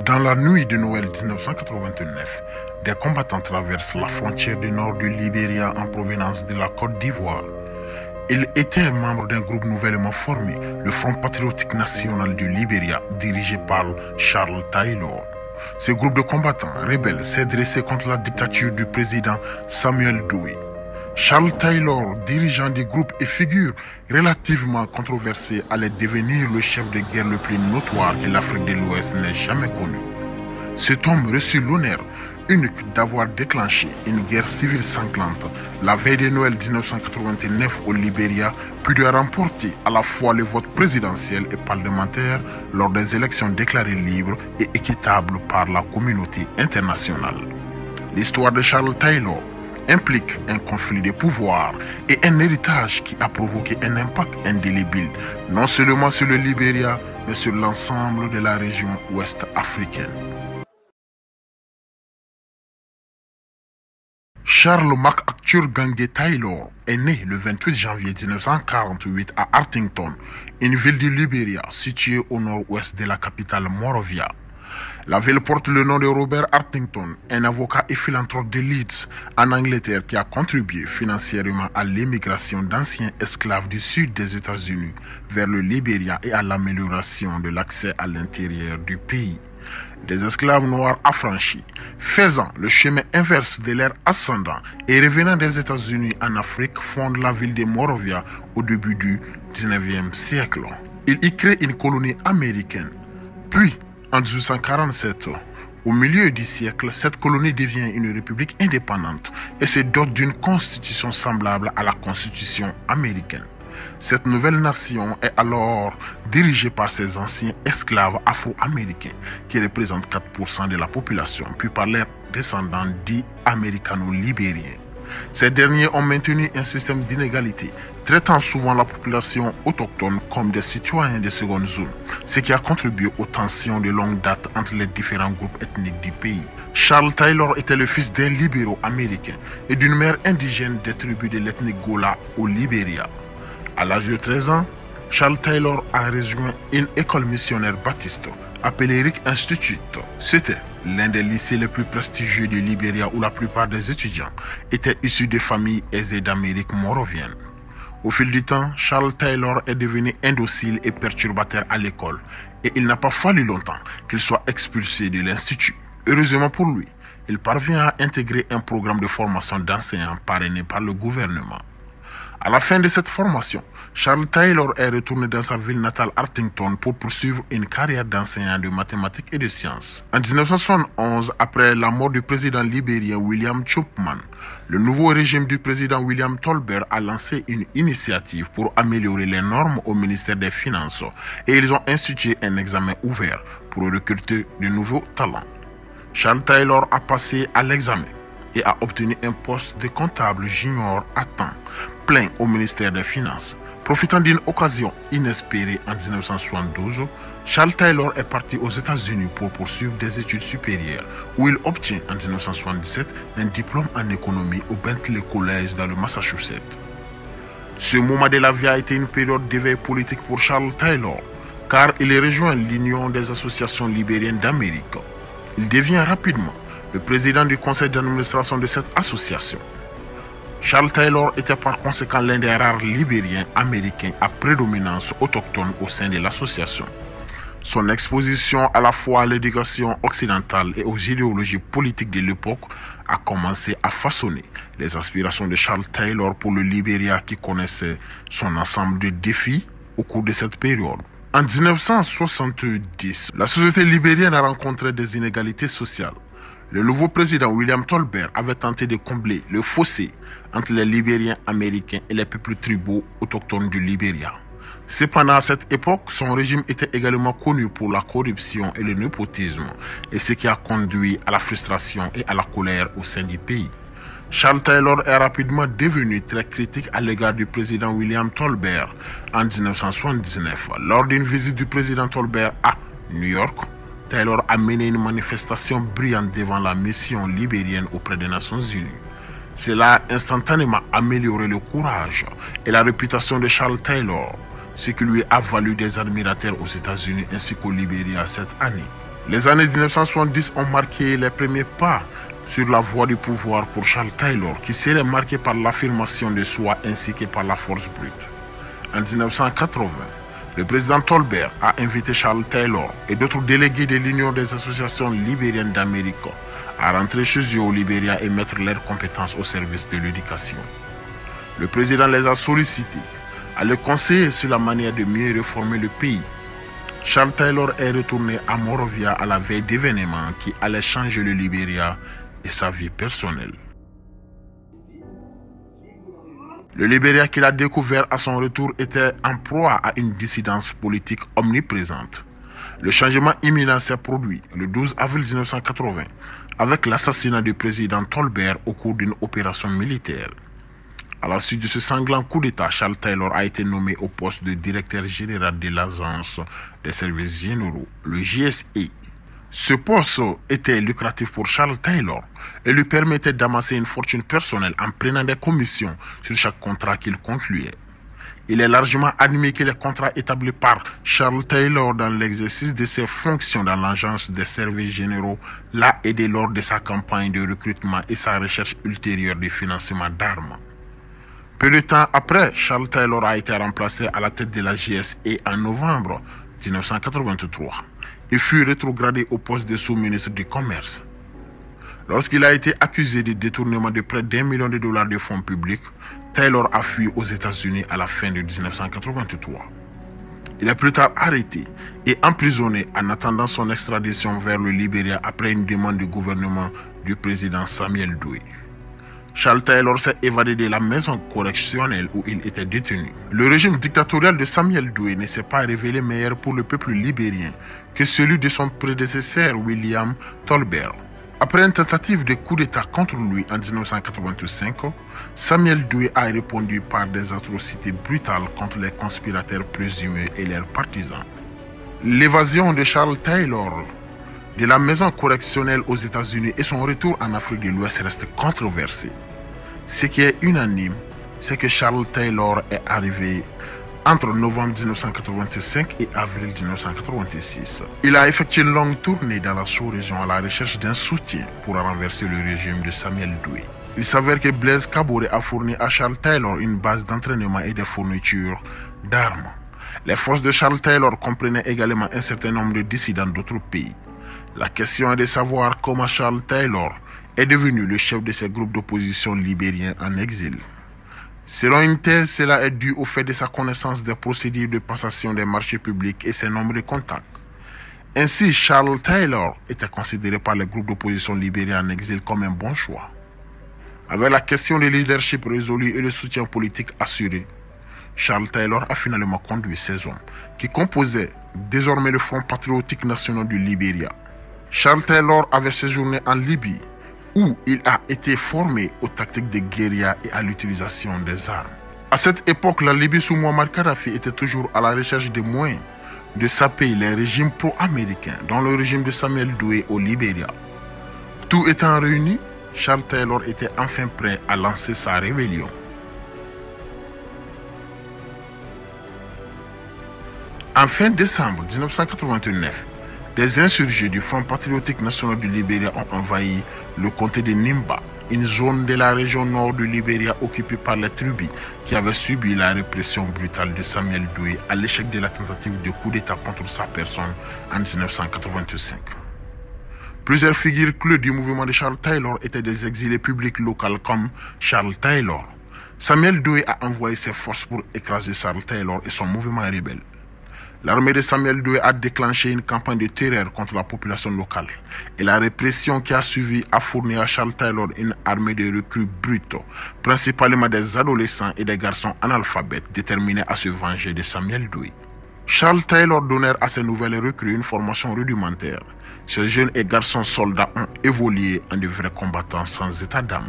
Dans la nuit de Noël 1989, des combattants traversent la frontière du nord du Libéria en provenance de la Côte d'Ivoire. Ils étaient membres d'un groupe nouvellement formé, le Front patriotique national du Libéria, dirigé par Charles Taylor. Ce groupe de combattants rebelles s'est dressé contre la dictature du président Samuel Doe. Charles Taylor, dirigeant du groupe et figure relativement controversée, allait devenir le chef de guerre le plus notoire que l'Afrique de l'Ouest n'ait jamais connu. Cet homme reçut l'honneur unique d'avoir déclenché une guerre civile sanglante la veille de Noël 1989 au Libéria, puis de remporter à la fois le vote présidentiel et parlementaire lors des élections déclarées libres et équitables par la communauté internationale. L'histoire de Charles Taylor implique un conflit de pouvoir et un héritage qui a provoqué un impact indélébile, non seulement sur le Libéria, mais sur l'ensemble de la région ouest africaine. Charles MacArthur Gangue Taylor est né le 28 janvier 1948 à Artington, une ville du Libéria située au nord-ouest de la capitale Monrovia. La ville porte le nom de Robert Artington, un avocat et philanthrope de Leeds, en Angleterre, qui a contribué financièrement à l'émigration d'anciens esclaves du sud des États-Unis vers le Libéria et à l'amélioration de l'accès à l'intérieur du pays. Des esclaves noirs affranchis, faisant le chemin inverse de leur ascendant et revenant des États-Unis en Afrique, fondent la ville de Monrovia au début du 19e siècle. Ils y créent une colonie américaine. Puis, en 1847, au milieu du siècle, cette colonie devient une république indépendante et se dote d'une constitution semblable à la constitution américaine. Cette nouvelle nation est alors dirigée par ses anciens esclaves afro-américains qui représentent 4% de la population, puis par leurs descendants dits américano-libériens. Ces derniers ont maintenu un système d'inégalité, traitant souvent la population autochtone comme des citoyens de seconde zone, ce qui a contribué aux tensions de longue date entre les différents groupes ethniques du pays. Charles Taylor était le fils d'un libéro-américain et d'une mère indigène des tribus de l'ethnie Gola au Libéria. À l'âge de 13 ans, Charles Taylor a rejoint une école missionnaire baptiste appelée Rick Institute. C'était l'un des lycées les plus prestigieux du Libéria où la plupart des étudiants étaient issus de familles aisées d'Amérique morovienne. Au fil du temps, Charles Taylor est devenu indocile et perturbateur à l'école et il n'a pas fallu longtemps qu'il soit expulsé de l'institut. Heureusement pour lui, il parvient à intégrer un programme de formation d'enseignants parrainé par le gouvernement. À la fin de cette formation, Charles Taylor est retourné dans sa ville natale Artington pour poursuivre une carrière d'enseignant de mathématiques et de sciences. En 1971, après la mort du président libérien William Chapman, le nouveau régime du président William Tolbert a lancé une initiative pour améliorer les normes au ministère des Finances et ils ont institué un examen ouvert pour recruter de nouveaux talents. Charles Taylor a passé à l'examen et a obtenu un poste de comptable junior à temps plein au ministère des Finances. Profitant d'une occasion inespérée en 1972, Charles Taylor est parti aux États-Unis pour poursuivre des études supérieures, où il obtient en 1977 un diplôme en économie au Bentley College dans le Massachusetts. Ce moment de la vie a été une période d'éveil politique pour Charles Taylor, car il rejoint l'Union des associations libériennes d'Amérique. Il devient rapidement le président du conseil d'administration de cette association. Charles Taylor était par conséquent l'un des rares libériens américains à prédominance autochtone au sein de l'association. Son exposition à la fois à l'éducation occidentale et aux idéologies politiques de l'époque a commencé à façonner les aspirations de Charles Taylor pour le Libéria qui connaissait son ensemble de défis au cours de cette période. En 1970, la société libérienne a rencontré des inégalités sociales. Le nouveau président William Tolbert avait tenté de combler le fossé entre les Libériens américains et les peuples tribaux autochtones du Libéria. Cependant, à cette époque, son régime était également connu pour la corruption et le népotisme, et ce qui a conduit à la frustration et à la colère au sein du pays. Charles Taylor est rapidement devenu très critique à l'égard du président William Tolbert en 1979. Lors d'une visite du président Tolbert à New York, Taylor a mené une manifestation brillante devant la mission libérienne auprès des Nations Unies. Cela a instantanément amélioré le courage et la réputation de Charles Taylor, ce qui lui a valu des admirateurs aux États-Unis ainsi qu'au Libéria cette année. Les années 1970 ont marqué les premiers pas sur la voie du pouvoir pour Charles Taylor, qui serait marqué par l'affirmation de soi ainsi que par la force brute. En 1980, le président Tolbert a invité Charles Taylor et d'autres délégués de l'Union des associations libériennes d'Amérique à rentrer chez eux au Libéria et mettre leurs compétences au service de l'éducation. Le président les a sollicités à le conseiller sur la manière de mieux réformer le pays. Charles Taylor est retourné à Monrovia à la veille d'événements qui allaient changer le Libéria et sa vie personnelle. Le Libéria qu'il a découvert à son retour était en proie à une dissidence politique omniprésente. Le changement imminent s'est produit le 12 avril 1980 avec l'assassinat du président Tolbert au cours d'une opération militaire. À la suite de ce sanglant coup d'État, Charles Taylor a été nommé au poste de directeur général de l'Agence des services généraux, le GSE. Ce poste était lucratif pour Charles Taylor et lui permettait d'amasser une fortune personnelle en prenant des commissions sur chaque contrat qu'il concluait. Il est largement admis que les contrats établis par Charles Taylor dans l'exercice de ses fonctions dans l'Agence des services généraux l'a aidé lors de sa campagne de recrutement et sa recherche ultérieure de financement d'armes. Peu de temps après, Charles Taylor a été remplacé à la tête de la GSE en novembre 1983 et fut rétrogradé au poste de sous-ministre du Commerce. Lorsqu'il a été accusé de détournement de près d'1 million de dollars de fonds publics, Taylor a fui aux États-Unis à la fin de 1983. Il est plus tard arrêté et emprisonné en attendant son extradition vers le Libéria après une demande du gouvernement du président Samuel Doe. Charles Taylor s'est évadé de la maison correctionnelle où il était détenu. Le régime dictatorial de Samuel Doe ne s'est pas révélé meilleur pour le peuple libérien que celui de son prédécesseur William Tolbert. Après une tentative de coup d'État contre lui en 1985, Samuel Doe a répondu par des atrocités brutales contre les conspirateurs présumés et leurs partisans. L'évasion de Charles Taylor de la maison correctionnelle aux États-Unis et son retour en Afrique de l'Ouest restent controversés. Ce qui est unanime, c'est que Charles Taylor est arrivé entre novembre 1985 et avril 1986. Il a effectué une longue tournée dans la sous-région à la recherche d'un soutien pour renverser le régime de Samuel Doe. Il s'avère que Blaise Caboret a fourni à Charles Taylor une base d'entraînement et des fournitures d'armes. Les forces de Charles Taylor comprenaient également un certain nombre de dissidents d'autres pays. La question est de savoir comment Charles Taylor est devenu le chef de ces groupes d'opposition libériens en exil. Selon une thèse, cela est dû au fait de sa connaissance des procédures de passation des marchés publics et ses nombreux contacts. Ainsi, Charles Taylor était considéré par les groupes d'opposition libériens en exil comme un bon choix. Avec la question de leadership résolue et le soutien politique assuré, Charles Taylor a finalement conduit ces hommes, qui composaient désormais le Front patriotique national du Libéria. Charles Taylor avait séjourné en Libye, où il a été formé aux tactiques de guérilla et à l'utilisation des armes. À cette époque, la Libye sous Muammar Kadhafi était toujours à la recherche de moyens de saper les régimes pro-américains, dont le régime de Samuel Doe au Libéria. Tout étant réuni, Charles Taylor était enfin prêt à lancer sa rébellion. En fin décembre 1989, des insurgés du Front patriotique national du Libéria ont envahi le comté de Nimba, une zone de la région nord du Libéria occupée par les tribus qui avaient subi la répression brutale de Samuel Doe à l'échec de la tentative de coup d'État contre sa personne en 1985. Plusieurs figures clés du mouvement de Charles Taylor étaient des exilés publics locaux comme Charles Taylor. Samuel Doe a envoyé ses forces pour écraser Charles Taylor et son mouvement rebelle. L'armée de Samuel Doe a déclenché une campagne de terreur contre la population locale et la répression qui a suivi a fourni à Charles Taylor une armée de recrues brutes, principalement des adolescents et des garçons analphabètes déterminés à se venger de Samuel Doe. Charles Taylor donnait à ces nouvelles recrues une formation rudimentaire. Ces jeunes et garçons soldats ont évolué en de vrais combattants sans état d'âme.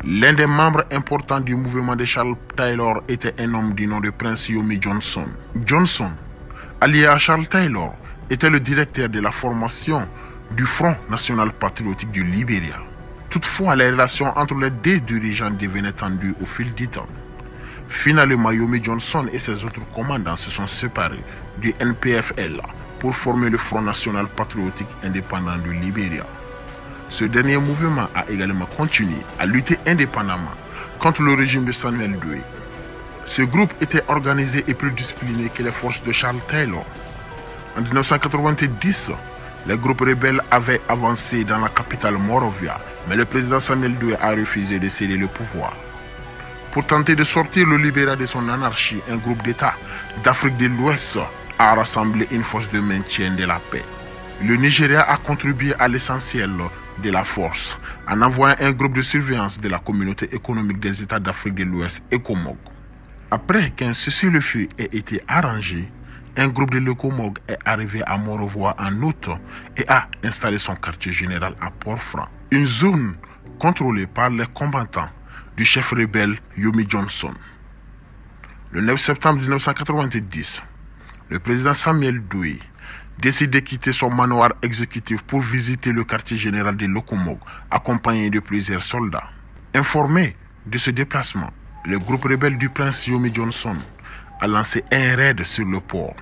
L'un des membres importants du mouvement de Charles Taylor était un homme du nom de Prince Yomi Johnson. Johnson, allié à Charles Taylor, était le directeur de la formation du Front national patriotique du Libéria. Toutefois, les relations entre les deux dirigeants devenaient tendues au fil du temps. Finalement, Yomi Johnson et ses autres commandants se sont séparés du NPFL pour former le Front National Patriotique Indépendant du Libéria. Ce dernier mouvement a également continué à lutter indépendamment contre le régime de Samuel Doe. Ce groupe était organisé et plus discipliné que les forces de Charles Taylor. En 1990, les groupes rebelles avaient avancé dans la capitale Monrovia, mais le président Samuel Doe a refusé de céder le pouvoir. Pour tenter de sortir le Libéria de son anarchie, un groupe d'États d'Afrique de l'Ouest a rassemblé une force de maintien de la paix. Le Nigeria a contribué à l'essentiel de la force en envoyant un groupe de surveillance de la communauté économique des États d'Afrique de l'Ouest, ECOMOG. Après qu'un cessez-le-feu ait été arrangé, un groupe de l'ECOMOG est arrivé à Monrovia en août et a installé son quartier général à Port-Franc, une zone contrôlée par les combattants du chef rebelle Yomi Johnson. Le 9 septembre 1990, le président Samuel Doe décide de quitter son manoir exécutif pour visiter le quartier général de l'ECOMOG, accompagné de plusieurs soldats. Informé de ce déplacement, le groupe rebelle du prince Yomi Johnson a lancé un raid sur le port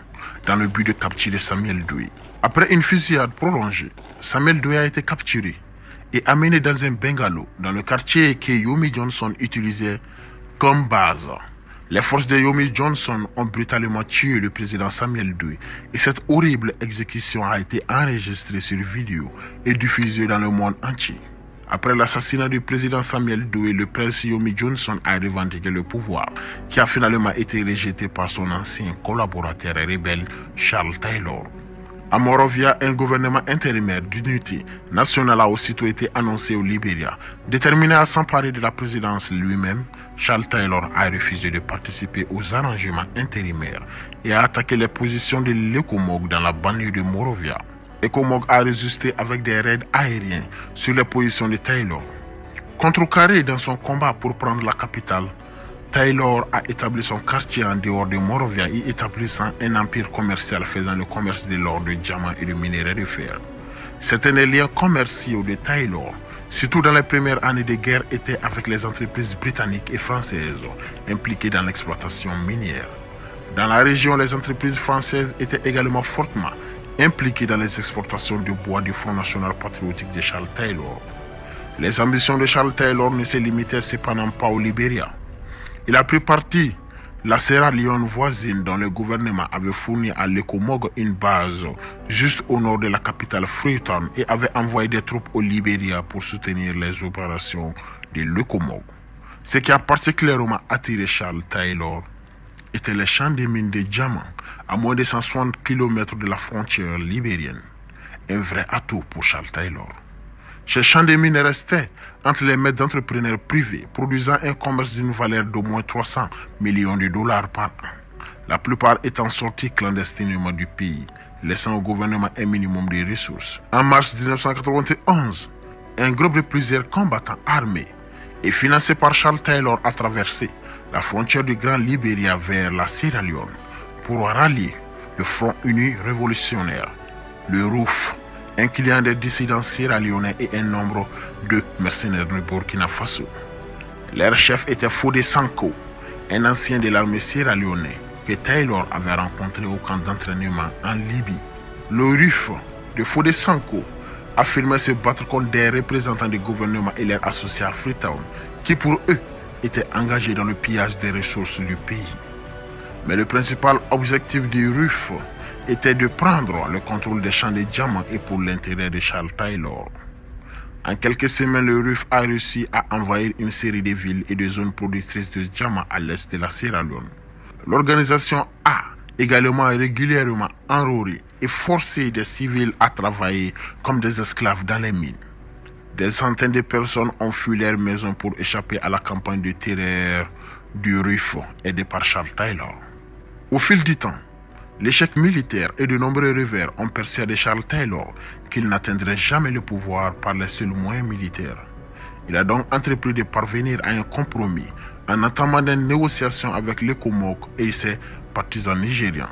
dans le but de capturer Samuel Doe. Après une fusillade prolongée, Samuel Doe a été capturé et amené dans un bungalow dans le quartier que Yomi Johnson utilisait comme base. Les forces de Yomi Johnson ont brutalement tué le président Samuel Doe et cette horrible exécution a été enregistrée sur vidéo et diffusée dans le monde entier. Après l'assassinat du président Samuel Doe, le prince Yomi Johnson a revendiqué le pouvoir, qui a finalement été rejeté par son ancien collaborateur rebelle Charles Taylor. À Monrovia, un gouvernement intérimaire d'unité nationale a aussitôt été annoncé au Libéria. Déterminé à s'emparer de la présidence lui-même, Charles Taylor a refusé de participer aux arrangements intérimaires et a attaqué les positions de l'ECOMOG dans la banlieue de Monrovia. ECOMOG a résisté avec des raids aériens sur les positions de Taylor. Contrecarré dans son combat pour prendre la capitale, Taylor a établi son quartier en dehors de Monrovia y établissant un empire commercial faisant le commerce de l'or, de diamants et de minerais de fer. Certains des liens commerciaux de Taylor, surtout dans les premières années de guerre, étaient avec les entreprises britanniques et françaises impliquées dans l'exploitation minière. Dans la région, les entreprises françaises étaient également fortement impliquées dans les exportations de bois du Front National Patriotique de Charles Taylor. Les ambitions de Charles Taylor ne se limitaient cependant pas au Libéria. Il a pris parti la Sierra Leone voisine dont le gouvernement avait fourni à l'ECOMOG une base juste au nord de la capitale Freetown et avait envoyé des troupes au Libéria pour soutenir les opérations de l'ECOMOG. Ce qui a particulièrement attiré Charles Taylor étaient les champs de mines de diamants à moins de 160 km de la frontière libérienne. Un vrai atout pour Charles Taylor. Ces champs de mines restaient entre les mains d'entrepreneurs privés, produisant un commerce d'une valeur d'au moins 300 millions de dollars par an, la plupart étant sortis clandestinement du pays, laissant au gouvernement un minimum de ressources. En mars 1991, un groupe de plusieurs combattants armés et financé par Charles Taylor a traversé la frontière du Grand Libéria vers la Sierra Leone pour rallier le Front Uni Révolutionnaire, le RUF, incluant des dissidents sierra-léonais et un nombre de mercenaires du Burkina Faso. Leur chef était Fodé Sanko, un ancien de l'armée sierra-léonaise que Taylor avait rencontré au camp d'entraînement en Libye. Le RUF de Fodé Sanko affirmait se battre contre des représentants du gouvernement et leurs associés à Freetown, qui pour eux étaient engagés dans le pillage des ressources du pays. Mais le principal objectif du RUF était de prendre le contrôle des champs de diamants et pour l'intérêt de Charles Taylor. En quelques semaines, le RUF a réussi à envahir une série de villes et de zones productrices de diamants à l'est de la Sierra Leone. L'organisation a également régulièrement enrôlé et forcé des civils à travailler comme des esclaves dans les mines. Des centaines de personnes ont fui leur maison pour échapper à la campagne de terreur du RUF aidé par Charles Taylor. Au fil du temps, l'échec militaire et de nombreux revers ont persuadé Charles Taylor qu'il n'atteindrait jamais le pouvoir par les seuls moyens militaires. Il a donc entrepris de parvenir à un compromis en entamant des négociations avec l'ECOMOG et ses partisans nigérians.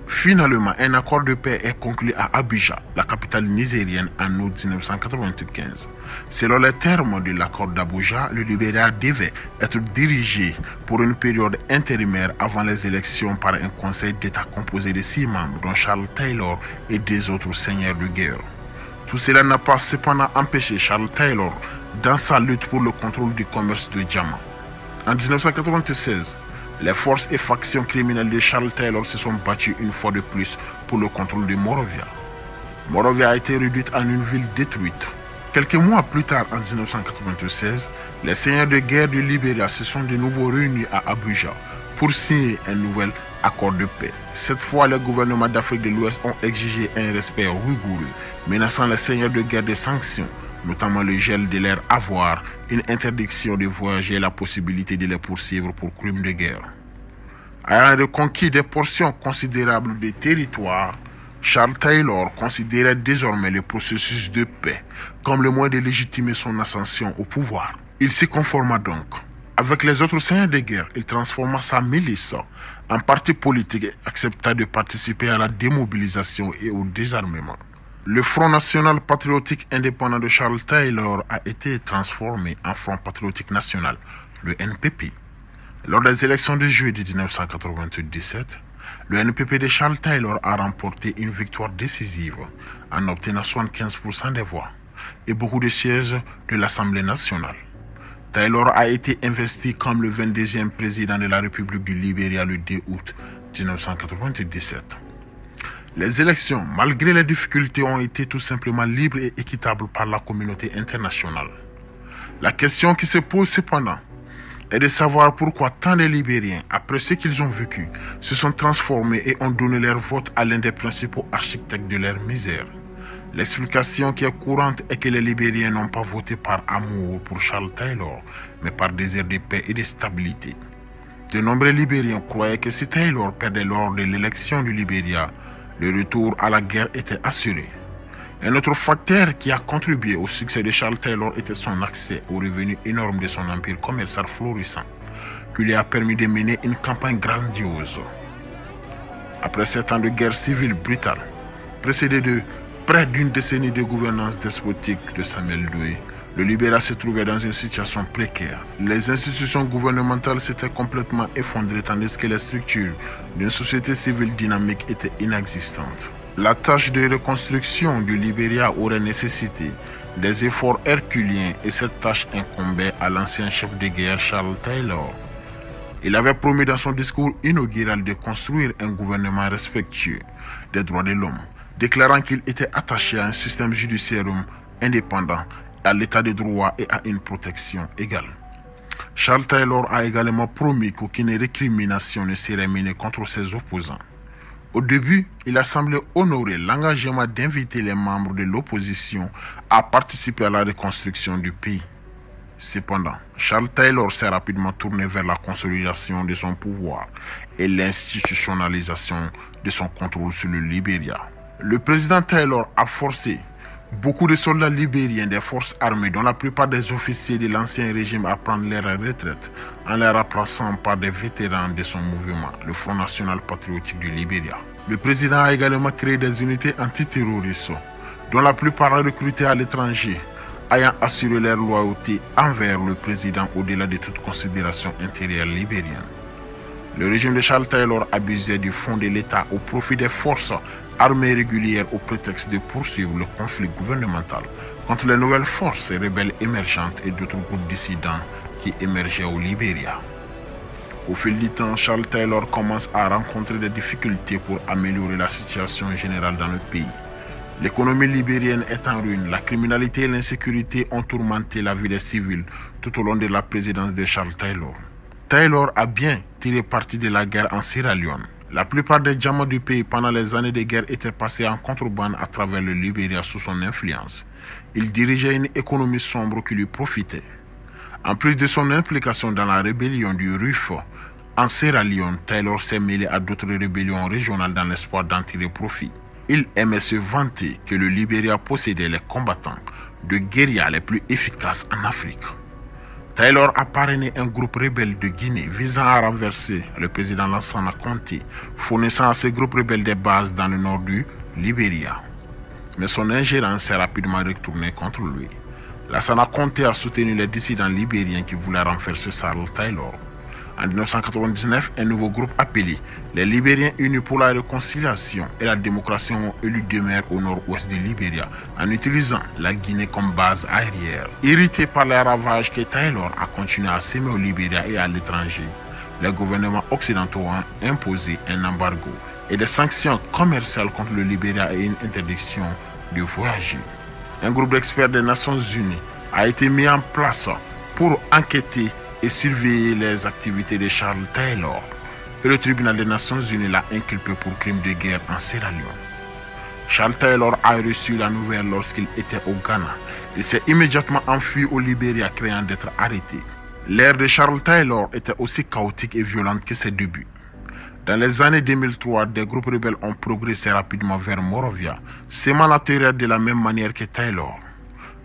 Finalement, un accord de paix est conclu à Abuja, la capitale nigérienne, en août 1995. Selon les termes de l'accord d'Abuja, le Libéria devait être dirigé pour une période intérimaire avant les élections par un conseil d'État composé de 6 membres, dont Charles Taylor et 2 autres seigneurs de guerre. Tout cela n'a pas cependant empêché Charles Taylor dans sa lutte pour le contrôle du commerce de diamants. En 1996, les forces et factions criminelles de Charles Taylor se sont battues une fois de plus pour le contrôle de Monrovia. Monrovia a été réduite en une ville détruite. Quelques mois plus tard, en 1996, les seigneurs de guerre du Libéria se sont de nouveau réunis à Abuja pour signer un nouvel accord de paix. Cette fois, les gouvernements d'Afrique de l'Ouest ont exigé un respect rigoureux, menaçant les seigneurs de guerre des sanctions, notamment le gel de leurs avoirs, une interdiction de voyager et la possibilité de les poursuivre pour crimes de guerre. Ayant reconquis des portions considérables de territoire, Charles Taylor considérait désormais le processus de paix comme le moyen de légitimer son ascension au pouvoir. Il s'y conforma donc. Avec les autres seigneurs de guerre, il transforma sa milice en parti politique et accepta de participer à la démobilisation et au désarmement. Le Front national patriotique indépendant de Charles Taylor a été transformé en Front patriotique national, le NPP. Lors des élections de juillet de 1997, le NPP de Charles Taylor a remporté une victoire décisive en obtenant 75% des voix et beaucoup de sièges de l'Assemblée nationale. Taylor a été investi comme le 22e président de la République du Libéria le 2 août 1997. Les élections, malgré les difficultés, ont été tout simplement libres et équitables par la communauté internationale. La question qui se pose cependant est de savoir pourquoi tant de Libériens, après ce qu'ils ont vécu, se sont transformés et ont donné leur vote à l'un des principaux architectes de leur misère. L'explication qui est courante est que les Libériens n'ont pas voté par amour pour Charles Taylor, mais par désir de paix et de stabilité. De nombreux Libériens croyaient que si Taylor perdait lors de l'élection du Libéria, le retour à la guerre était assuré. Un autre facteur qui a contribué au succès de Charles Taylor était son accès aux revenus énormes de son empire commercial florissant, qui lui a permis de mener une campagne grandiose. Après 7 ans de guerre civile brutale, précédée de près d'une décennie de gouvernance despotique de Samuel Doe, le Libéria se trouvait dans une situation précaire. Les institutions gouvernementales s'étaient complètement effondrées tandis que les structures d'une société civile dynamique étaient inexistantes. La tâche de reconstruction du Libéria aurait nécessité des efforts herculéens et cette tâche incombait à l'ancien chef de guerre Charles Taylor. Il avait promis dans son discours inaugural de construire un gouvernement respectueux des droits de l'homme, déclarant qu'il était attaché à un système judiciaire indépendant, à l'état de droit et à une protection égale. Charles Taylor a également promis qu'aucune récrimination ne serait menée contre ses opposants. Au début, il a semblé honorer l'engagement d'inviter les membres de l'opposition à participer à la reconstruction du pays. Cependant, Charles Taylor s'est rapidement tourné vers la consolidation de son pouvoir et l'institutionnalisation de son contrôle sur le Libéria. Le président Taylor a forcé beaucoup de soldats libériens des forces armées, dont la plupart des officiers de l'ancien régime, à prendre leur retraite en les remplaçant par des vétérans de son mouvement, le Front national patriotique du Libéria. Le président a également créé des unités antiterroristes, dont la plupart recrutées à l'étranger, ayant assuré leur loyauté envers le président au-delà de toute considération intérieure libérienne. Le régime de Charles Taylor abusait du fonds de l'État au profit des forces armées régulières au prétexte de poursuivre le conflit gouvernemental contre les nouvelles forces rebelles émergentes et d'autres groupes dissidents qui émergeaient au Libéria. Au fil du temps, Charles Taylor commence à rencontrer des difficultés pour améliorer la situation générale dans le pays. L'économie libérienne est en ruine, la criminalité et l'insécurité ont tourmenté la vie des civils tout au long de la présidence de Charles Taylor. Taylor a bien tiré parti de la guerre en Sierra Leone. La plupart des diamants du pays pendant les années de guerre étaient passés en contrebande à travers le Libéria sous son influence. Il dirigeait une économie sombre qui lui profitait. En plus de son implication dans la rébellion du RUF en Sierra Leone, Taylor s'est mêlé à d'autres rébellions régionales dans l'espoir d'en tirer profit. Il aimait se vanter que le Libéria possédait les combattants de guérilla les plus efficaces en Afrique. Taylor a parrainé un groupe rebelle de Guinée visant à renverser le président Lansana Conté, fournissant à ce groupe rebelle des bases dans le nord du Libéria. Mais son ingérence s'est rapidement retournée contre lui. Lansana Conté a soutenu les dissidents libériens qui voulaient renverser Charles Taylor. En 1999, un nouveau groupe appelé les Libériens Unis pour la Réconciliation et la Démocratie ont élu deux maires au nord-ouest du Libéria en utilisant la Guinée comme base aérienne. Irrité par les ravages que Taylor a continué à s'aimer au Libéria et à l'étranger, les gouvernements occidentaux ont imposé un embargo et des sanctions commerciales contre le Libéria et une interdiction de voyager. Un groupe d'experts des Nations Unies a été mis en place pour enquêter et surveiller les activités de Charles Taylor. Et le tribunal des Nations Unies l'a inculpé pour crime de guerre en Sierra Leone. Charles Taylor a reçu la nouvelle lorsqu'il était au Ghana. Il s'est immédiatement enfui au Libéria, craignant d'être arrêté. L'ère de Charles Taylor était aussi chaotique et violente que ses débuts. Dans les années 2003, des groupes rebelles ont progressé rapidement vers Monrovia, sémant la terreur de la même manière que Taylor.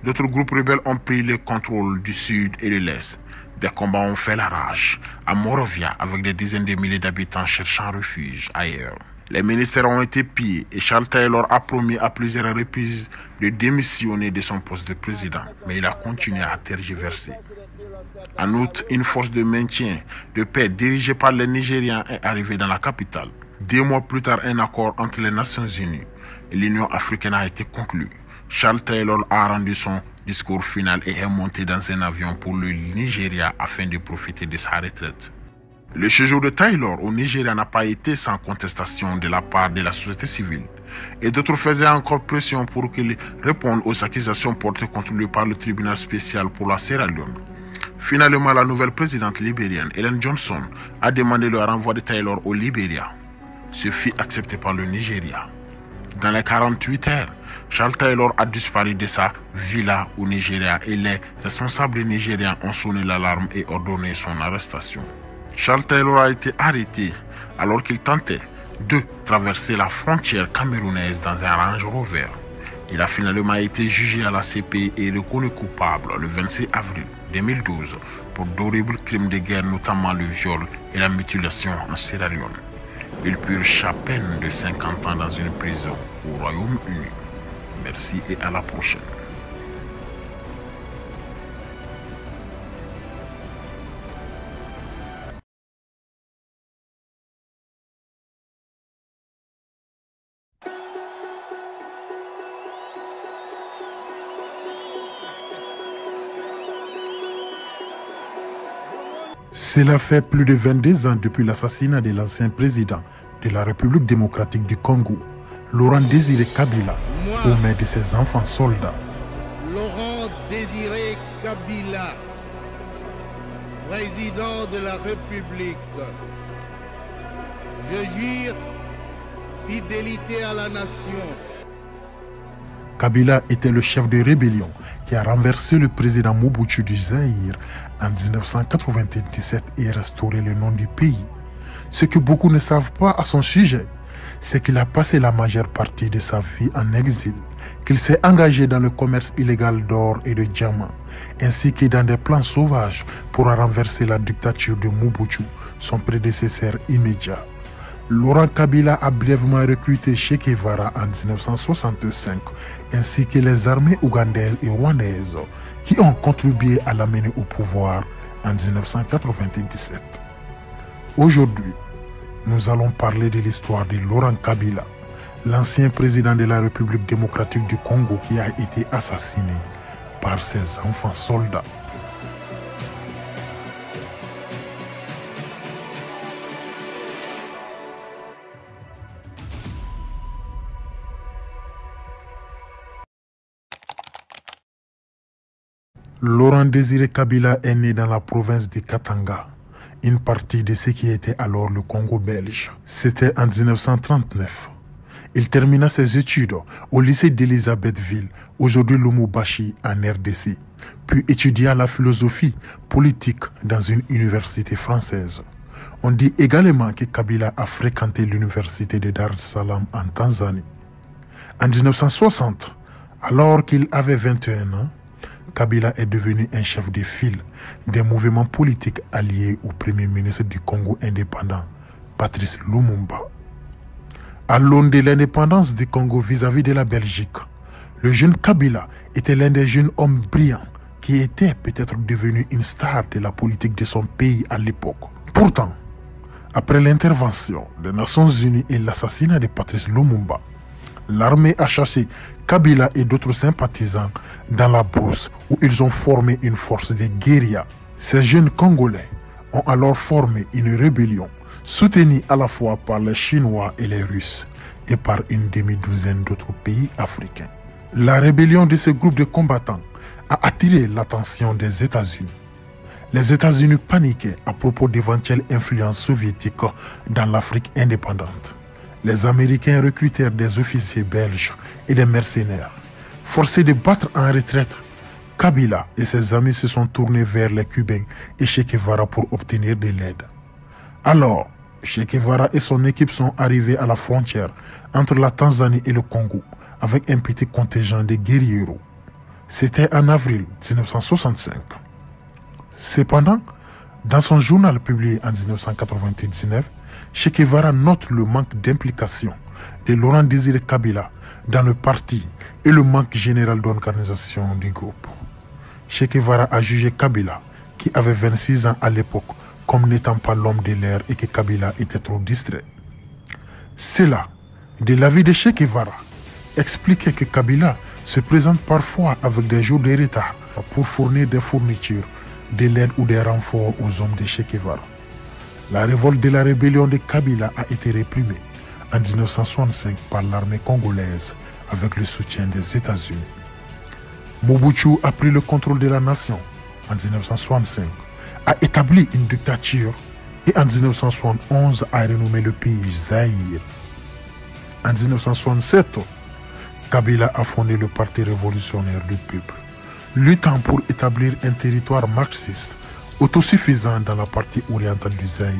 D'autres groupes rebelles ont pris le contrôle du sud et de l'est. Des combats ont fait la rage à Monrovia avec des dizaines de milliers d'habitants cherchant refuge ailleurs. Les ministères ont été pillés et Charles Taylor a promis à plusieurs reprises de démissionner de son poste de président, mais il a continué à tergiverser. En août, une force de maintien de paix dirigée par les Nigérians est arrivée dans la capitale. 2 mois plus tard, un accord entre les Nations Unies et l'Union africaine a été conclu. Charles Taylor a rendu son discours final et est monté dans un avion pour le Nigeria afin de profiter de sa retraite. Le séjour de Taylor au Nigeria n'a pas été sans contestation de la part de la société civile et d'autres faisaient encore pression pour qu'il réponde aux accusations portées contre lui par le tribunal spécial pour la Sierra Leone. Finalement, la nouvelle présidente libérienne, Ellen Johnson, a demandé le renvoi de Taylor au Libéria. Ce fut accepté par le Nigeria. Dans les 48 heures, Charles Taylor a disparu de sa villa au Nigeria et les responsables nigériens ont sonné l'alarme et ordonné son arrestation. Charles Taylor a été arrêté alors qu'il tentait de traverser la frontière camerounaise dans un Range Rover. Il a finalement été jugé à la CPI et reconnu coupable le 26 avril 2012 pour d'horribles crimes de guerre, notamment le viol et la mutilation en Sierra Leone. Il purge à peine de 50 ans dans une prison au Royaume-Uni. Merci et à la prochaine. Cela fait plus de 22 ans depuis l'assassinat de l'ancien président de la République démocratique du Congo, Laurent Désiré Kabila, aux mains de ses enfants soldats. Laurent Désiré Kabila, président de la République, je jure fidélité à la nation. Kabila était le chef de rébellion qui a renversé le président Mobutu du Zaïre en 1997 et restauré le nom du pays. Ce que beaucoup ne savent pas à son sujet, c'est qu'il a passé la majeure partie de sa vie en exil, qu'il s'est engagé dans le commerce illégal d'or et de diamants, ainsi que dans des plans sauvages pour renverser la dictature de Mobutu, son prédécesseur immédiat. Laurent Kabila a brièvement recruté Che Guevara en 1965, ainsi que les armées ougandaises et rwandaises qui ont contribué à l'amener au pouvoir en 1997. Aujourd'hui, nous allons parler de l'histoire de Laurent Kabila, l'ancien président de la République démocratique du Congo qui a été assassiné par ses enfants soldats. Laurent Désiré Kabila est né dans la province de Katanga, une partie de ce qui était alors le Congo belge. C'était en 1939. Il termina ses études au lycée d'Elisabethville, aujourd'hui Lubumbashi, en RDC, puis étudia la philosophie politique dans une université française. On dit également que Kabila a fréquenté l'université de Dar es Salaam en Tanzanie. En 1960, alors qu'il avait 21 ans, Kabila est devenu un chef de file des mouvements politiques alliés au premier ministre du Congo indépendant, Patrice Lumumba. À l'aune de l'indépendance du Congo vis-à-vis de la Belgique, le jeune Kabila était l'un des jeunes hommes brillants qui était peut-être devenu une star de la politique de son pays à l'époque. Pourtant, après l'intervention des Nations Unies et l'assassinat de Patrice Lumumba, l'armée a chassé Kabila et d'autres sympathisants dans la brousse où ils ont formé une force de guérilla. Ces jeunes Congolais ont alors formé une rébellion soutenue à la fois par les Chinois et les Russes et par une demi-douzaine d'autres pays africains. La rébellion de ce groupe de combattants a attiré l'attention des États-Unis. Les États-Unis paniquaient à propos d'éventuelles influences soviétiques dans l'Afrique indépendante. Les Américains recrutèrent des officiers belges et des mercenaires. Forcés de battre en retraite, Kabila et ses amis se sont tournés vers les Cubains et Che Guevara pour obtenir de l'aide. Alors, Che Guevara et son équipe sont arrivés à la frontière entre la Tanzanie et le Congo avec un petit contingent de guérilleros. C'était en avril 1965. Cependant, dans son journal publié en 1999, Che Guevara note le manque d'implication de Laurent Désiré Kabila dans le parti et le manque général d'organisation du groupe. Che Guevara a jugé Kabila, qui avait 26 ans à l'époque, comme n'étant pas l'homme de l'air et que Kabila était trop distrait. Cela, de l'avis de Che Guevara, expliquait que Kabila se présente parfois avec des jours de retard pour fournir des fournitures, de l'aide ou des renforts aux hommes de Che Guevara. La révolte de la rébellion de Kabila a été réprimée en 1965 par l'armée congolaise avec le soutien des États-Unis. Mobutu a pris le contrôle de la nation en 1965, a établi une dictature et en 1971 a renommé le pays Zaïre. En 1967, Kabila a fondé le Parti révolutionnaire du peuple, luttant pour établir un territoire marxiste autosuffisant dans la partie orientale du Zaïre.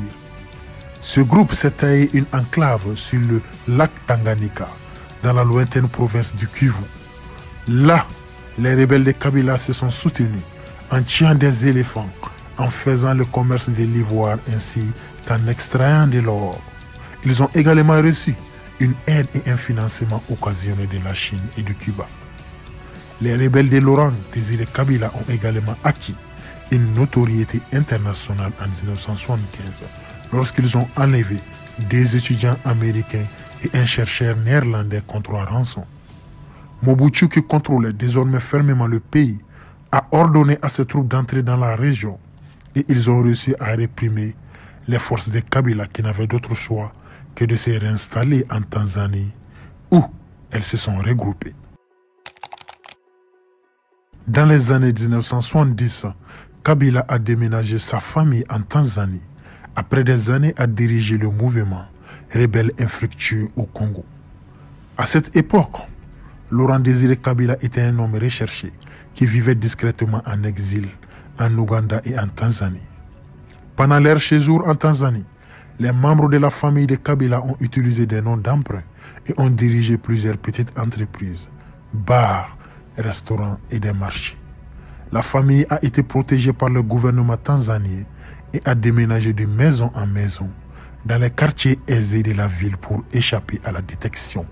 Ce groupe s'est taillé une enclave sur le lac Tanganyika, dans la lointaine province du Kivu. Là, les rebelles de Kabila se sont soutenus en tuant des éléphants, en faisant le commerce de l'ivoire ainsi qu'en extrayant de l'or. Ils ont également reçu une aide et un financement occasionné de la Chine et du Cuba. Les rebelles de Laurent Désiré Kabila ont également acquis une notoriété internationale en 1975 lorsqu'ils ont enlevé des étudiants américains et un chercheur néerlandais contre la rançon. Mobutu, qui contrôlait désormais fermement le pays, a ordonné à ses troupes d'entrer dans la région et ils ont réussi à réprimer les forces de Kabila qui n'avaient d'autre choix que de se réinstaller en Tanzanie où elles se sont regroupées. Dans les années 1970, Kabila a déménagé sa famille en Tanzanie après des années à diriger le mouvement rebelle infructueux au Congo. À cette époque, Laurent Désiré Kabila était un homme recherché qui vivait discrètement en exil en Ouganda et en Tanzanie. Pendant leur séjour en Tanzanie, les membres de la famille de Kabila ont utilisé des noms d'emprunt et ont dirigé plusieurs petites entreprises, bars, restaurants et des marchés. La famille a été protégée par le gouvernement tanzanien et a déménagé de maison en maison dans les quartiers aisés de la ville pour échapper à la détection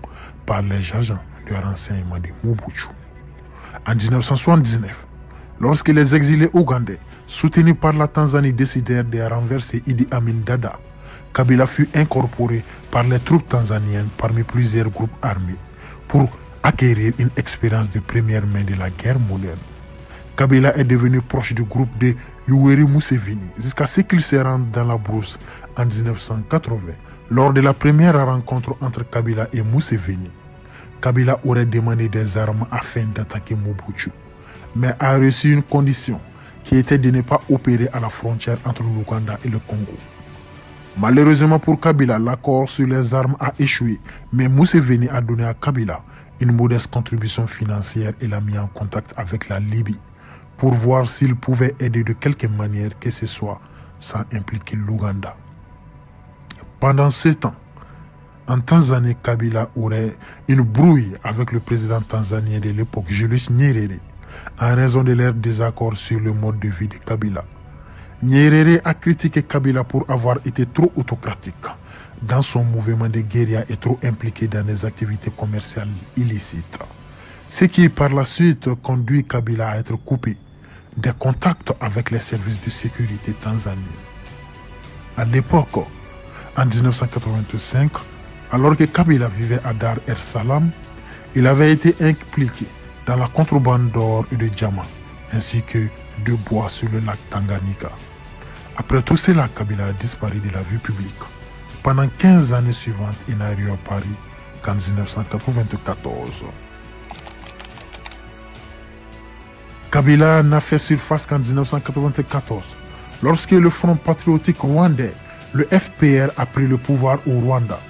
par les agents de renseignement de Mobutu. En 1979, lorsque les exilés ougandais, soutenus par la Tanzanie, décidèrent de renverser Idi Amin Dada, Kabila fut incorporé par les troupes tanzaniennes parmi plusieurs groupes armés pour acquérir une expérience de première main de la guerre moderne. Kabila est devenu proche du groupe de Yoweri Museveni jusqu'à ce qu'il se rende dans la brousse en 1980 lors de la première rencontre entre Kabila et Museveni. Kabila aurait demandé des armes afin d'attaquer Mobutu, mais a reçu une condition qui était de ne pas opérer à la frontière entre l'Ouganda et le Congo. Malheureusement pour Kabila, l'accord sur les armes a échoué, mais Museveni a donné à Kabila une modeste contribution financière et l'a mis en contact avec la Libye pour voir s'il pouvait aider de quelque manière que ce soit sans impliquer l'Ouganda. Pendant ce temps, en Tanzanie, Kabila aurait une brouille avec le président tanzanien de l'époque, Julius Nyerere, en raison de leur désaccord sur le mode de vie de Kabila. Nyerere a critiqué Kabila pour avoir été trop autocratique dans son mouvement de guérilla et trop impliqué dans des activités commerciales illicites. Ce qui par la suite conduit Kabila à être coupé des contacts avec les services de sécurité tanzaniens. À l'époque, en 1985, alors que Kabila vivait à Dar es Salaam, il avait été impliqué dans la contrebande d'or et de diamants, ainsi que de bois sur le lac Tanganyika. Après tout cela, Kabila a disparu de la vue publique. Pendant 15 années suivantes, il n'a réapparu qu'en 1994. Kabila n'a fait surface qu'en 1994, lorsque le Front patriotique rwandais, le FPR, a pris le pouvoir au Rwanda.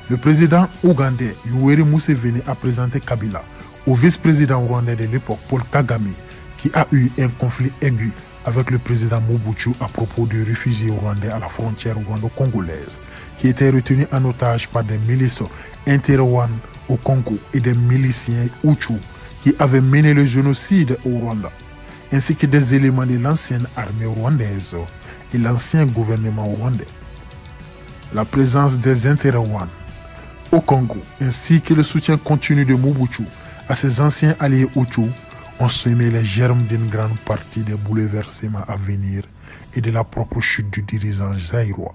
Le président ougandais Yoweri Museveni a présenté Kabila au vice-président rwandais de l'époque, Paul Kagame, qui a eu un conflit aigu avec le président Mobutu à propos des réfugiés rwandais à la frontière rwando-congolaise, qui étaient retenus en otage par des milices interrwandais au Congo et des miliciens Hutu qui avaient mené le génocide au Rwanda, ainsi que des éléments de l'ancienne armée rwandaise et l'ancien gouvernement rwandais. La présence des interrwandais au Congo, ainsi que le soutien continu de Mobutu à ses anciens alliés Hutu, ont semé les germes d'une grande partie des bouleversements à venir et de la propre chute du dirigeant zaïrois.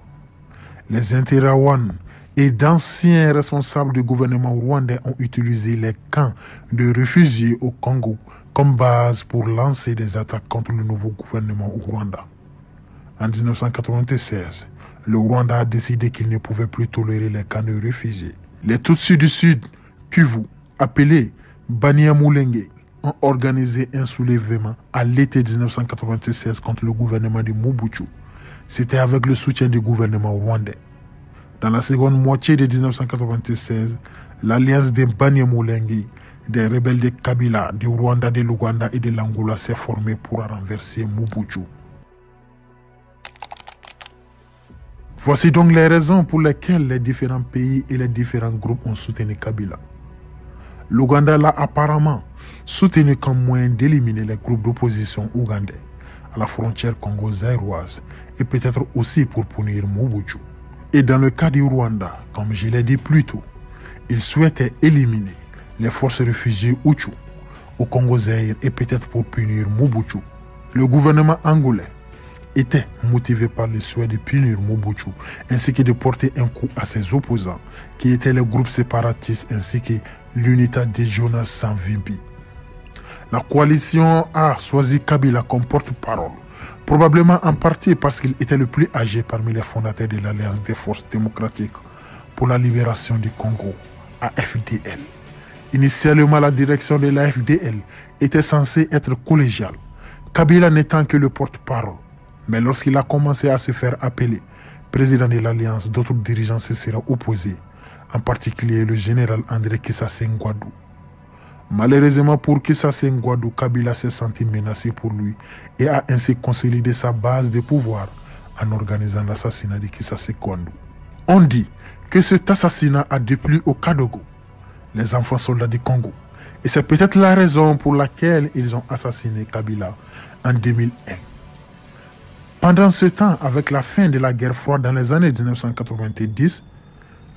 Les interrwandais et d'anciens responsables du gouvernement rwandais ont utilisé les camps de réfugiés au Congo comme base pour lancer des attaques contre le nouveau gouvernement au Rwanda. En 1996, le Rwanda a décidé qu'il ne pouvait plus tolérer les camps de réfugiés. Les Tutsis du Sud, Kivu, appelés Banyamulenge, ont organisé un soulèvement à l'été 1996 contre le gouvernement de Mobutu. C'était avec le soutien du gouvernement rwandais. Dans la seconde moitié de 1996, l'alliance des Banyamulenge, des rebelles de Kabila, du Rwanda, de l'Ouganda et de l'Angola s'est formée pour renverser Mobutu. Voici donc les raisons pour lesquelles les différents pays et les différents groupes ont soutenu Kabila. L'Ouganda l'a apparemment soutenu comme moyen d'éliminer les groupes d'opposition ougandais à la frontière congo-zaïroise et peut-être aussi pour punir Mobutu. Et dans le cas du Rwanda, comme je l'ai dit plus tôt, il souhaitait éliminer les forces réfugiées Hutu au Congo-Zaïre et peut-être pour punir Mobutu. Le gouvernement angolais était motivé par le souhait de punir Mobutu ainsi que de porter un coup à ses opposants qui étaient les groupes séparatistes ainsi que l'unité de Jonas Savimbi. La coalition a choisi Kabila comme porte-parole, probablement en partie parce qu'il était le plus âgé parmi les fondateurs de l'Alliance des forces démocratiques pour la libération du Congo, AFDL. Initialement, la direction de l'AFDL était censée être collégiale, Kabila n'étant que le porte-parole. Mais lorsqu'il a commencé à se faire appeler président de l'Alliance, d'autres dirigeants se seraient opposés, en particulier le général André Kisase Ngwadou. Malheureusement pour Kisase Ngwadou, Kabila s'est senti menacé pour lui et a ainsi consolidé sa base de pouvoir en organisant l'assassinat de Kisase Ngwadou. On dit que cet assassinat a déplu au Kadogo, les enfants soldats du Congo, et c'est peut-être la raison pour laquelle ils ont assassiné Kabila en 2001. Pendant ce temps, avec la fin de la guerre froide dans les années 1990,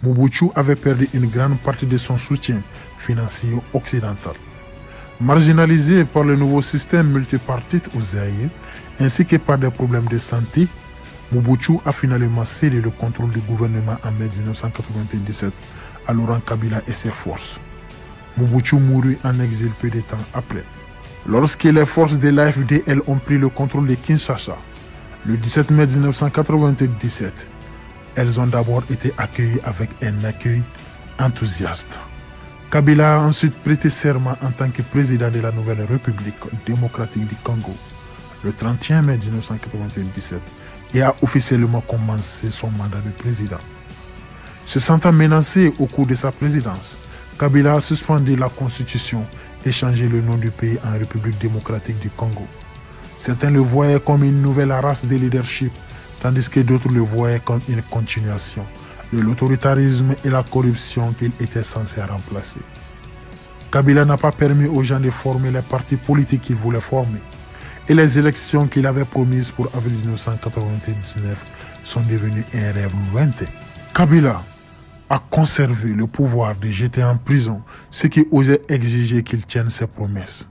Mobutu avait perdu une grande partie de son soutien financier occidental. Marginalisé par le nouveau système multipartite au Zaïre, ainsi que par des problèmes de santé, Mobutu a finalement cédé le contrôle du gouvernement en mai 1997 à Laurent Kabila et ses forces. Mobutu mourut en exil peu de temps après. Lorsque les forces de l'AFDL ont pris le contrôle de Kinshasa, le 17 mai 1997, elles ont d'abord été accueillies avec un accueil enthousiaste. Kabila a ensuite prêté serment en tant que président de la nouvelle République démocratique du Congo le 31 mai 1997 et a officiellement commencé son mandat de président. Se sentant menacé au cours de sa présidence, Kabila a suspendu la constitution et changé le nom du pays en République démocratique du Congo. Certains le voyaient comme une nouvelle race de leadership, tandis que d'autres le voyaient comme une continuation de l'autoritarisme et la corruption qu'il était censé remplacer. Kabila n'a pas permis aux gens de former les partis politiques qu'il voulait former. Et les élections qu'il avait promises pour avril 1999 sont devenues un rêve lointain. Kabila a conservé le pouvoir de jeter en prison ceux qui osaient exiger qu'il tienne ses promesses.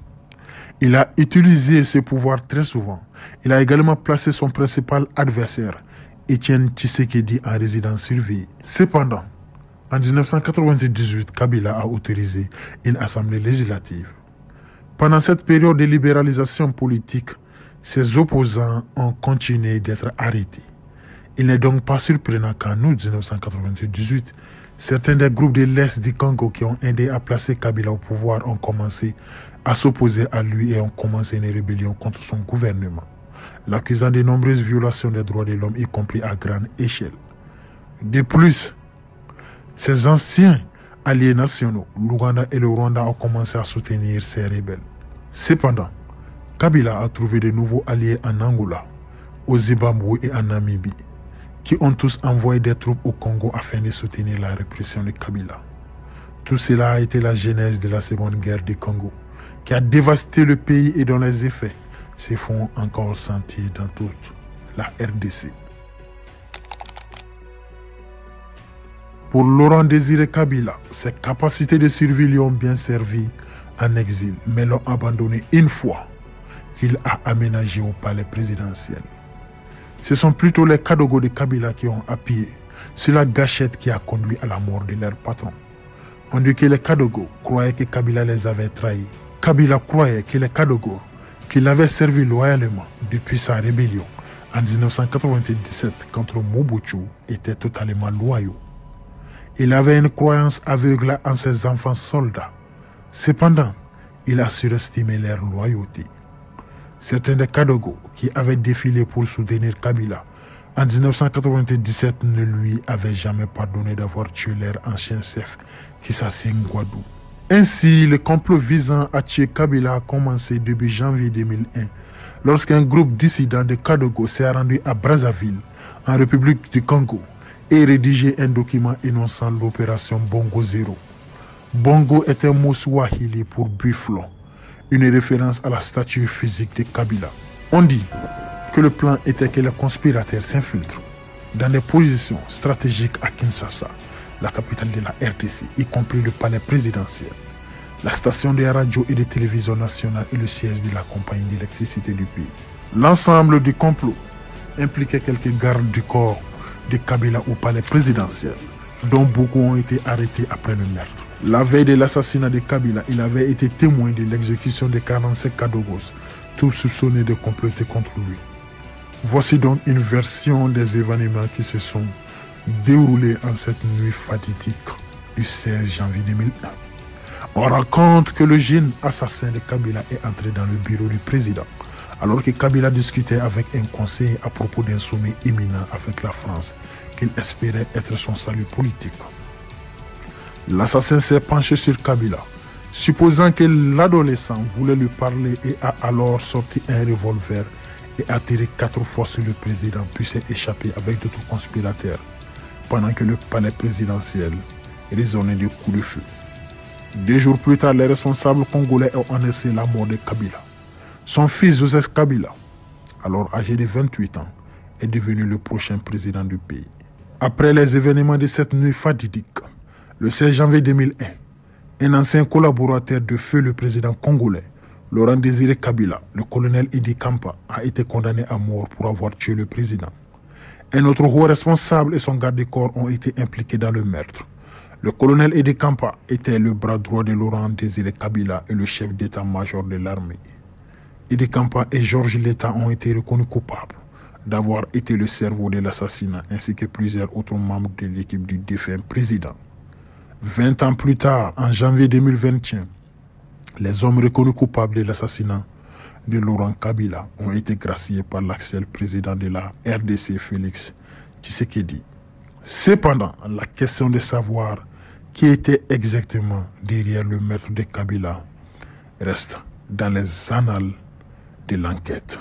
Il a utilisé ce pouvoir très souvent. Il a également placé son principal adversaire, Étienne Tshisekedi, en résidence surveillée. Cependant, en 1998, Kabila a autorisé une assemblée législative. Pendant cette période de libéralisation politique, ses opposants ont continué d'être arrêtés. Il n'est donc pas surprenant qu'en août 1998, certains des groupes de l'Est du Congo qui ont aidé à placer Kabila au pouvoir ont commencé à s'opposer à lui et ont commencé une rébellion contre son gouvernement, l'accusant de nombreuses violations des droits de l'homme, y compris à grande échelle. De plus, ses anciens alliés nationaux, l'Ouganda et le Rwanda, ont commencé à soutenir ces rebelles. Cependant, Kabila a trouvé de nouveaux alliés en Angola, au Zimbabwe et en Namibie, qui ont tous envoyé des troupes au Congo afin de soutenir la répression de Kabila. Tout cela a été la genèse de la Seconde Guerre du Congo, qui a dévasté le pays et dont les effets se font encore sentir dans toute la RDC. Pour Laurent Désiré Kabila, ses capacités de survie lui ont bien servi en exil, mais l'ont abandonné une fois qu'il a aménagé au palais présidentiel. Ce sont plutôt les Kadogo de Kabila qui ont appuyé sur la gâchette qui a conduit à la mort de leur patron. On dit que les Kadogo croyaient que Kabila les avait trahis. Kabila croyait que les Kadogo, qui l'avaient servi loyalement depuis sa rébellion en 1997 contre Mobutu, étaient totalement loyaux. Il avait une croyance aveugle en ses enfants soldats. Cependant, il a surestimé leur loyauté. Certains des Kadogo qui avaient défilé pour soutenir Kabila en 1997 ne lui avaient jamais pardonné d'avoir tué leur ancien chef, Kisasi Ngwadou. Ainsi, le complot visant à tuer Kabila a commencé début janvier 2001, lorsqu'un groupe dissident de Kadogo s'est rendu à Brazzaville, en République du Congo, et rédigé un document énonçant l'opération Bongo Zero. Bongo est un mot swahili pour buffle, une référence à la stature physique de Kabila. On dit que le plan était que les conspirateurs s'infiltrent dans des positions stratégiques à Kinshasa, la capitale de la RDC, y compris le palais présidentiel, la station de radio et de télévision nationale et le siège de la compagnie d'électricité du pays. L'ensemble du complot impliquait quelques gardes du corps de Kabila au palais présidentiel, dont beaucoup ont été arrêtés après le meurtre. La veille de l'assassinat de Kabila, il avait été témoin de l'exécution de 45 Kadogos, tous soupçonnés de comploter contre lui. Voici donc une version des événements qui se sont déroulés en cette nuit fatidique du 16 janvier 2001. On raconte que le jeune assassin de Kabila est entré dans le bureau du président, alors que Kabila discutait avec un conseiller à propos d'un sommet imminent avec la France, qu'il espérait être son salut politique. L'assassin s'est penché sur Kabila, supposant que l'adolescent voulait lui parler, et a alors sorti un revolver et a tiré 4 fois sur le président, puis s'est échappé avec d'autres conspirateurs, pendant que le palais présidentiel résonnait de coups de feu. 2 jours plus tard, les responsables congolais ont annoncé la mort de Kabila. Son fils Joseph Kabila, alors âgé de 28 ans, est devenu le prochain président du pays. Après les événements de cette nuit fatidique, le 16 janvier 2001, un ancien collaborateur de feu le président congolais, Laurent Désiré Kabila, le colonel Idi Kampa, a été condamné à mort pour avoir tué le président. Un autre haut responsable et son garde-corps ont été impliqués dans le meurtre. Le colonel Idi Kampa était le bras droit de Laurent Désiré Kabila et le chef d'état-major de l'armée. Idi Kampa et Georges Leta ont été reconnus coupables d'avoir été le cerveau de l'assassinat, ainsi que plusieurs autres membres de l'équipe du défunt président. 20 ans plus tard, en janvier 2021, les hommes reconnus coupables de l'assassinat de Laurent Kabila ont été graciés par l'actuel président de la RDC, Félix Tshisekedi. Cependant, la question de savoir qui était exactement derrière le meurtre de Kabila reste dans les annales de l'enquête.